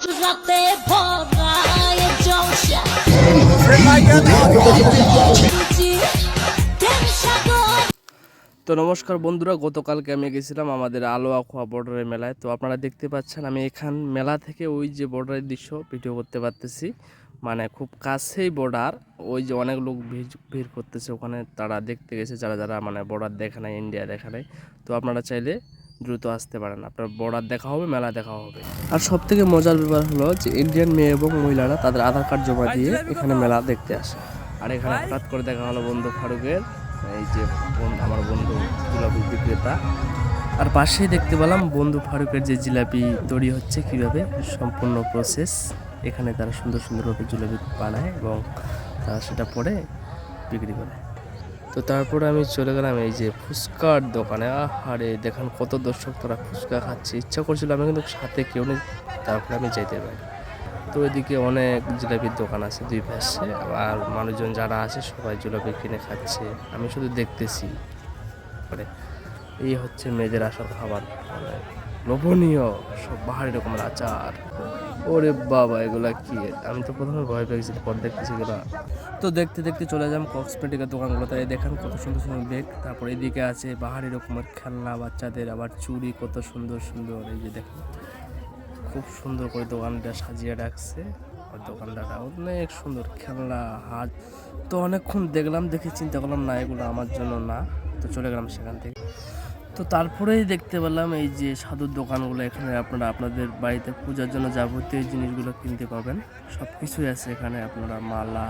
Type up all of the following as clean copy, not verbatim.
রাতে ভরায় জলসা তো নমস্কার বন্ধুরা, গতকালকে আমি গেছিলাম আমাদের আলোয়া খোয়া বর্ডারের মেলায়। তো আপনারা দেখতে পাচ্ছেন আমি এখান মেলা থেকে ওই যে বর্ডারের দৃশ্য ভিডিও করতে পারতেছি, মানে খুব কাছেই বর্ডার। ওই যে অনেক লোক ভিড় করতেছে ওখানে, তারা দেখতে গেছে যারা যারা মানে বর্ডার দেখা নাই, ইন্ডিয়া দেখা নাই। তো আপনারা চাইলে দ্রুত আসতে পারেন, আপনার বর্ডার দেখা হবে, মেলা দেখা হবে। আর সব থেকে মজার ব্যাপার হলো যে ইন্ডিয়ান মেয়ে এবং মহিলারা তাদের আধার কার্ড জমা দিয়ে এখানে মেলা দেখতে আসে। আর এখানে হঠাৎ করে দেখা হলো বন্ধু ফারুকের, এই যে আমার বন্ধু জিলাপি বিক্রেতা। আর পাশেই দেখতে পেলাম বন্ধু ফারুকের যে জিলাপি তৈরি হচ্ছে কীভাবে সম্পূর্ণ প্রসেস। এখানে তারা সুন্দর সুন্দরভাবে জিলাপি বানায় এবং তারা সেটা পরে বিক্রি করে। তো তারপরে আমি চলে গেলাম এই যে ফুচকার দোকানে। আরে দেখেন কত দর্শক, তারা ফুচকা খাচ্ছে। ইচ্ছা করছিল আমি, কিন্তু সাথে কেউ নেই, তারপরে আমি যাইতে পারি। তো ওইদিকে অনেক জিলাপির দোকান আছে দুই পাশে, আর মানুষজন যারা আছে সবাই জিলাপি কিনে খাচ্ছে, আমি শুধু দেখতেছি। এই হচ্ছে মেয়েদের আসল খাবার, মানে লোভনীয় সব বাহারি রকমের আচার। ওরে বাবা, এগুলা কি! আমি তো প্রথমে ভয় পেয়েছি, পর দেখতেছি এগুলা। তো দেখতে দেখতে চলে যাম কসমেটিকের দোকানগুলোতে। দেখেন কত সুন্দর সুন্দর ব্যাগ। তারপর এদিকে আছে বাহারি রকমের খেলনা বাচ্চাদের, আবার চুড়ি কত সুন্দর সুন্দর। এই যে দেখেন খুব সুন্দর করে দোকানটা সাজিয়ে রাখছে। আর দোকানদারটা অনেক সুন্দর খেলনা হাত। তো অনেকক্ষণ দেখলাম, দেখে চিন্তা করলাম না এগুলো আমার জন্য না, তো চলে গেলাম সেখান থেকে। তো তারপরেই দেখতে পেলাম এই যে সাধুর দোকানগুলো। এখানে আপনারা আপনাদের বাড়িতে পূজার জন্য যাবতীয় জিনিসগুলো কিনতে পাবেন, সব কিছুই আছে এখানে। আপনারা মালা,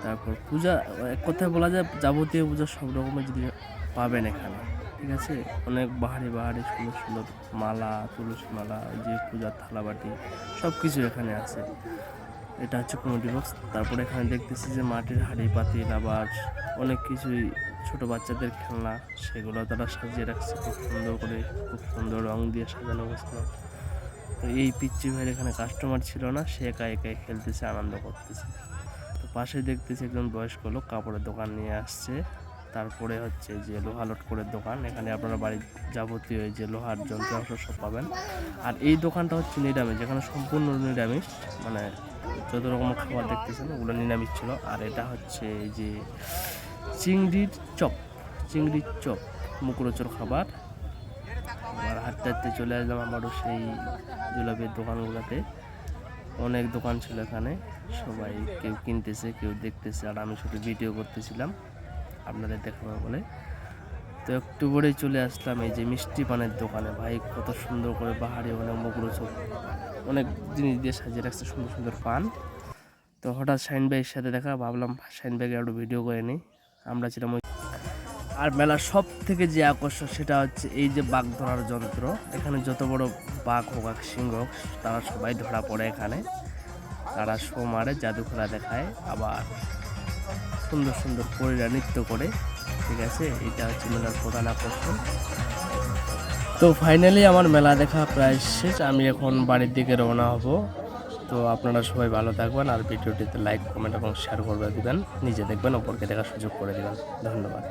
তারপর পূজা, এক কথায় বলা যায় যাবতীয় পূজার সব রকমের জিনিস পাবেন এখানে, ঠিক আছে। অনেক বাহারি বাহারি সুন্দর সুন্দর মালা, তুলসী মালা, যে পূজার থালাবাটি, সব কিছু এখানে আছে। এটা হচ্ছে কমেডি বক্স। তারপরে এখানে দেখতেছি যে মাটির হাঁড়ি পাতিল, আবার অনেক কিছুই ছোট বাচ্চাদের খেলনা, সেগুলো তারা সাজিয়ে রাখছে খুব সুন্দর করে, খুব সুন্দর রং দিয়ে সাজানো গোছানো। তো এই পিচ্চি ভাইয়ের এখানে কাস্টমার ছিল না, সে একা একাই খেলতেছে, আনন্দ করতেছে। তো পাশে দেখতেছি একজন বয়স্ক লোক কাপড়ের দোকান নিয়ে আসছে। তারপরে হচ্ছে যে লোহা লটকরের দোকান, এখানে আপনারা বাড়ির যাবতীয় যে লোহার যন্ত্রাংশ সব পাবেন। আর এই দোকানটা হচ্ছে নিরামিষ, যেখানে সম্পূর্ণ নিরামিষ, মানে যত রকমের খাবার দেখতেছেন ওগুলো নিরামিষ ছিল। আর এটা হচ্ছে এই যে চিংড়ির চপ, মুখরোচর খাবার। আর হাঁটতে হাঁটতে চলে আসলাম আমারও সেই জিলাপির দোকানগুলোতে। অনেক দোকান ছিল এখানে, সবাই কেউ কিনতেছে, কেউ দেখতেছে, আর আমি শুধু ভিডিও করতেছিলাম আপনাদের দেখাবো বলে। তো একটু পরেই চলে আসলাম এই যে মিষ্টি পানের দোকানে। ভাই কত সুন্দর করে বাহারি, অনেক মুখরোচক অনেক জিনিস দিয়ে সাজিয়ে রাখছে, সুন্দর সুন্দর পান। তো হঠাৎ শাহিন ভাইয়ের সাথে দেখা, ভাবলাম শাহিন ভাইকে একটু ভিডিও করে নিই। আমরা ছিলাম ওই। আর মেলার সব থেকে যে আকর্ষণ সেটা হচ্ছে এই যে বাঘ ধরার যন্ত্র। এখানে যত বড় বাঘ হোক আর সিংহ হোক, তারা সবাই ধরা পড়ে এখানে। তারা শো মারে, জাদু খেলা দেখায়, আবার সুন্দর সুন্দর পরীরা নৃত্য করে, ঠিক আছে। এটা হচ্ছে মেলার প্রধান আকর্ষণ। তো ফাইনালি আমার মেলা দেখা প্রায় শেষ, আমি এখন বাড়ির দিকে রওনা হব। তো আপনারা সবাই ভালো থাকবেন, আর ভিডিওটিতে লাইক, কমেন্ট এবং শেয়ার করে দিবেন, নিজে দেখবেন, অপরকে দেখার সুযোগ করে দেবেন। ধন্যবাদ।